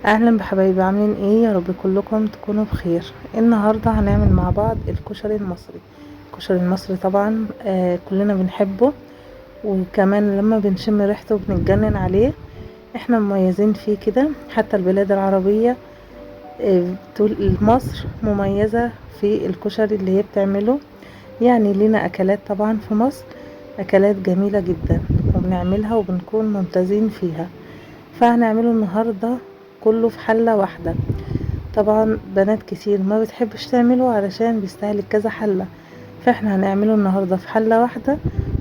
اهلا بحبايبي، عاملين ايه؟ يا رب كلكم تكونوا بخير. النهارده هنعمل مع بعض الكشري المصري. الكشري المصري طبعا كلنا بنحبه، وكمان لما بنشم ريحته بنتجنن عليه. احنا مميزين فيه كده، حتى البلاد العربية بتقول مصر مميزة في الكشري اللي هي بتعمله. يعني لينا اكلات طبعا في مصر، اكلات جميلة جدا وبنعملها وبنكون ممتازين فيها. فهنعمله النهاردة كله في حلة واحدة. طبعا بنات كتير ما بتحبش تعمله علشان بيستهلك كذا حلة، فاحنا هنعمله النهاردة في حلة واحدة.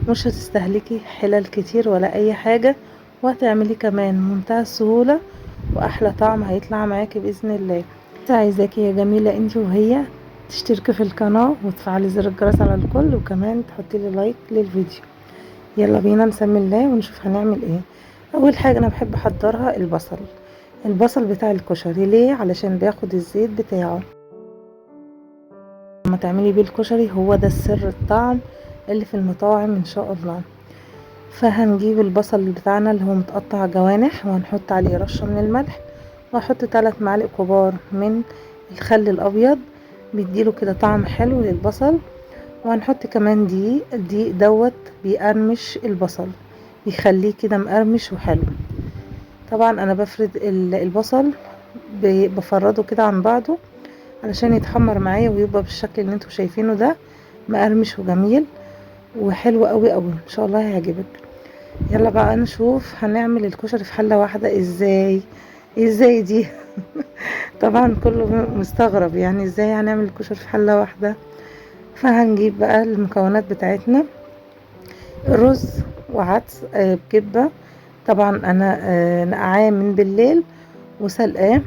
مش هتستهلكي حلل كتير ولا اي حاجة، وهتعملي كمان منتهى السهولة، واحلى طعم هيطلع معاكي باذن الله. بس عايزاكي يا جميلة انت وهي تشتركي في القناة وتفعلي زر الجرس على الكل، وكمان تحطي لي لايك للفيديو. يلا بينا نسمي الله ونشوف هنعمل ايه. اول حاجة انا بحب احضرها البصل بتاع الكشري. ليه؟ علشان بياخد الزيت بتاعه لما تعملي بيه الكشري، هو ده السر الطعم اللي في المطاعم ان شاء الله. فهنجيب البصل بتاعنا اللي هو متقطع جوانح، وهنحط عليه رشة من الملح، وهحط 3 معالق كبار من الخل الابيض، بيديله كده طعم حلو للبصل. وهنحط كمان الدقيق دوت بيقرمش البصل، بيخليه كده مقرمش وحلو. طبعا انا بفرد البصل، بفرده كده عن بعضه علشان يتحمر معايا ويبقى بالشكل اللي انتوا شايفينه ده، مقرمش وجميل وحلو قوي قوي، ان شاء الله هيعجبك. يلا بقى نشوف هنعمل الكشري في حلة واحدة ازاي دي. طبعا كله مستغرب، يعني ازاي هنعمل الكشري في حلة واحدة. فهنجيب بقى المكونات بتاعتنا: رز وعدس بكبة. طبعا انا نقعاه من بالليل وسلقاه.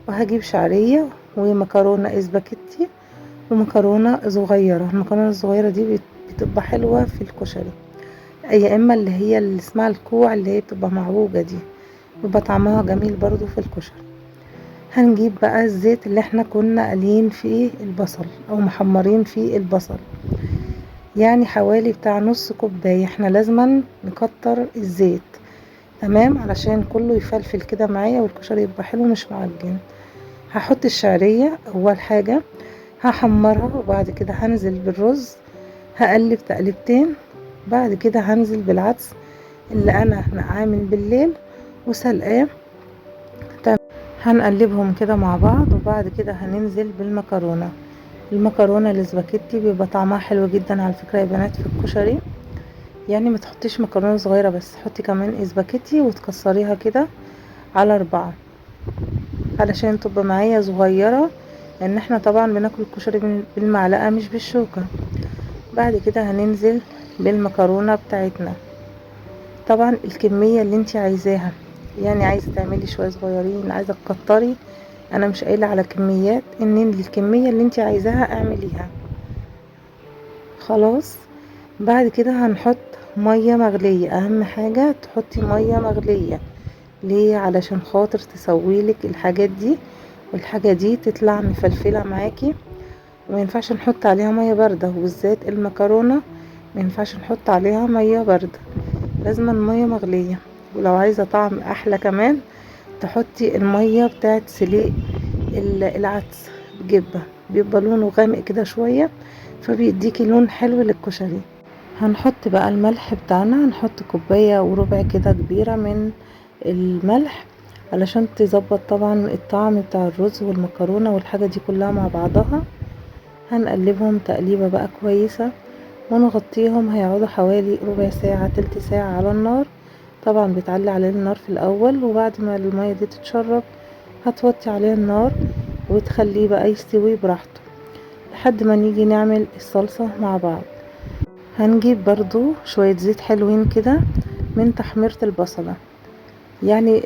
وهجيب شعرية ومكرونة اسباجيتي ومكرونة صغيرة. المكرونة الصغيرة دي بتبقى حلوة في الكشري، يا اما اللي اسمها الكوع، اللي هي بتبقى معوجة دي، بيبقى طعمها جميل برضو في الكشري. هنجيب بقى الزيت اللي احنا كنا قليين فيه البصل او محمرين فيه البصل، يعني حوالي بتاع نص كوباية. احنا لازما نكتر الزيت، تمام، علشان كله يفلفل كده معايا والكشري يبقى حلو مش معجن. هحط الشعرية اول حاجة، هحمرها، وبعد كده هنزل بالرز، هقلب تقلبتين. بعد كده هنزل بالعدس اللي انا نقعاه من بالليل وسلقاه. هنقلبهم كده مع بعض، وبعد كده هننزل بالمكرونة. المكرونة الاسباجيتي بيبقى طعمها حلو جدا على فكرة يا بنات في الكشري. يعني ما تحطيش مكرونة صغيرة بس، حطي كمان اسباجيتي وتكسريها كده على 4 علشان تبقى معايا صغيرة، لان احنا طبعا بناكل الكشري بالمعلقة مش بالشوكة. بعد كده هننزل بالمكرونة بتاعتنا، طبعا الكمية اللي انت عايزاها، يعني عايزة تعملي شوية صغيرين، عايزة تكتري، انا مش قايلة على كميات، ان الكمية اللي انت عايزاها اعمليها. خلاص. بعد كده هنحط مية مغلية، اهم حاجة تحطي مية مغلية. ليه؟ علشان خاطر تسويلك الحاجات دي، والحاجة دي تطلع مفلفلة معاكي. وما ينفعش نحط عليها مية باردة، وبالذات المكرونة ما ينفعش نحط عليها مية باردة، لازم المية مغلية. ولو عايزة طعم احلى كمان، تحطي المية بتاعت سليق العدس بجبة، بيبقى لونه غامق كده شوية، فبيديكي لون حلو للكشري. هنحط بقى الملح بتاعنا، هنحط كوباية وربع كده كبيرة من الملح، علشان تظبط طبعا الطعم بتاع الرز والمكرونة والحاجة دي كلها مع بعضها. هنقلبهم تقليبة بقى كويسة، ونغطيهم. هيقعدوا حوالي ربع ساعة تلت ساعة على النار. طبعا بتعلي عليه النار في الاول، وبعد ما المية دي تتشرب هتوطي عليه النار وتخليه بقى يستوي براحته لحد ما نيجي نعمل الصلصة مع بعض. هنجيب برضو شوية زيت حلوين كده من تحميرة البصلة. يعني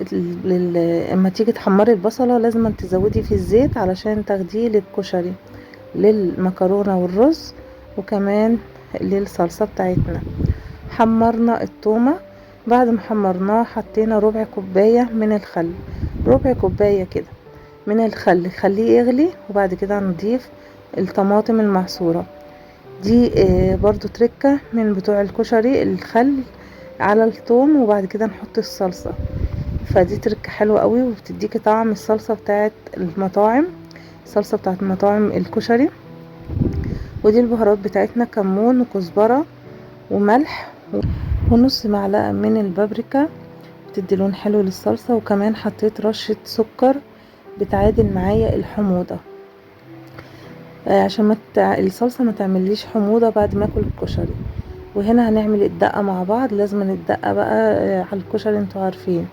اما تيجي تحمري البصلة لازم تزودي في الزيت علشان تاخديه للكشري، للمكرونة والرز، وكمان للصلصة بتاعتنا. حمرنا التومة، بعد ما حمرناه حطينا ربع كوباية من الخل، ربع كوباية كده من الخل، خليه يغلي. وبعد كده نضيف الطماطم المعصورة دي، برضو تركة من بتوع الكشري، الخل على الثوم، وبعد كده نحط الصلصة. فدي تركة حلوة قوي وبتديكي طعم الصلصة بتاعت المطاعم، الصلصة بتاعت مطاعم الكشري. ودي البهارات بتاعتنا: كمون وكزبرة وملح ونص معلقة من البابريكا، بتدي لون حلو للصلصة. وكمان حطيت رشة سكر بتعادل معايا الحموضة، عشان الصلصة ما تعمليش حموضة بعد ما اكل الكشري. وهنا هنعمل الدقة مع بعض. لازم الدقة بقى على الكشري انتوا عارفين.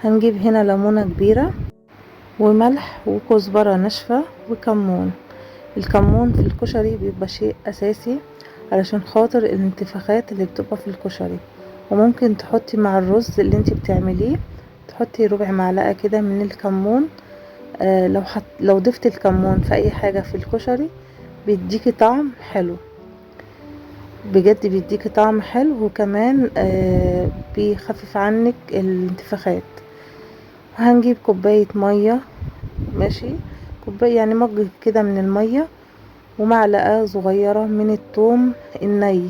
هنجيب هنا ليمونة كبيرة وملح وكزبرة ناشفة وكمون. الكمون في الكشري بيبقى شيء اساسي علشان خاطر الانتفاخات اللي بتبقى في الكشري. وممكن تحطي مع الرز اللي انتي بتعمليه، تحطي ربع معلقة كده من الكمون. لو ضفت الكمون في اي حاجة في الكشري بيديكي طعم حلو، بجد بيديكي طعم حلو. وكمان بيخفف عنك الانتفاخات. هنجيب كوباية مية، ماشي، كوباية يعني مج كده من المية، ومعلقة صغيرة من الثوم الني.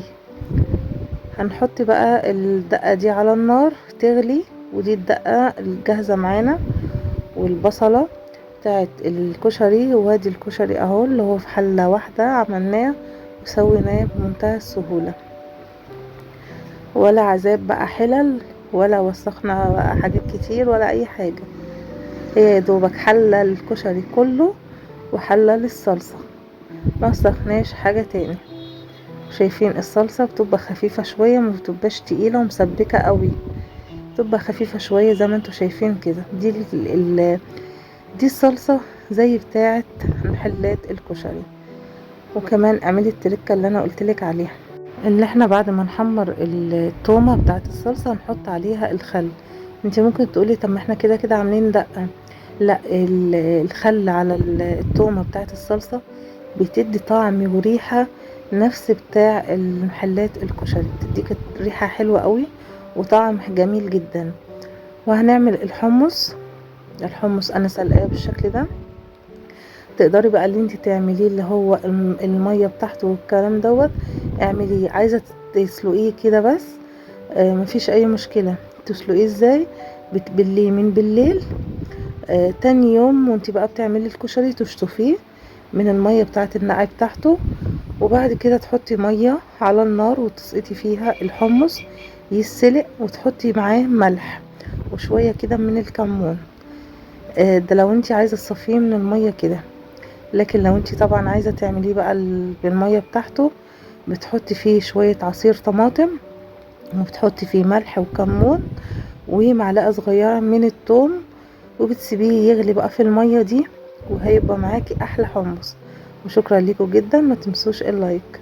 هنحط بقى الدقة دي على النار تغلي. ودي الدقة الجاهزة معانا، والبصلة بتاعت الكشري. وادي الكشري اهو اللي هو في حلة واحدة عملناه وسويناه بمنتهى السهولة، ولا عذاب بقى حلل، ولا وسخنا بقى حاجات كتير ولا اي حاجة. هي يدوبك حلة الكشري كله وحلة للصلصة، ما وسخناش حاجة تاني. شايفين الصلصة بتبقى خفيفة شوية، ما بتبقاش تقيلة ومسبكة قوي، بتبقى خفيفة شوية زي ما انتوا شايفين كده. دي الصلصة زي بتاعة محلات الكشري. وكمان اعملي التركة اللي انا قلتلك عليها، اللي احنا بعد ما نحمر التومة بتاعة الصلصة نحط عليها الخل. انتي ممكن تقولي طب ما احنا كده كده عاملين دقة. لا، الخل على التومة بتاعة الصلصة بتدي طعم وريحة نفس بتاع المحلات الكشري، بتديك ريحة حلوة قوي وطعم جميل جدا. وهنعمل الحمص. الحمص انا سلقاه بالشكل ده. تقدري بقى اللي انت تعمليه اللي هو المية بتاعته والكلام دوت، اعمليه. عايزة تسلقيه كده بس مفيش اي مشكلة. تسلقيه ازاي؟ بتبليه من بالليل، تاني يوم وانت بقى بتعملي الكشري تشطفيه من المية بتاعة النقع بتاعته. وبعد كده تحطي مية على النار وتسقطي فيها الحمص يتسلق، وتحطي معاه ملح وشوية كده من الكمون. ده لو انت عايزة تصفيه من المية كده. لكن لو انت طبعا عايزة تعمليه بقى بالمية بتاعته، بتحطي فيه شوية عصير طماطم، وبتحطي فيه ملح وكمون ومعلقة صغيرة من الثوم، وبتسيبيه يغلي بقى في المية دي، وهيبقى معاكي احلى حمص. وشكرا لكم جدا، ما تنسوش اللايك.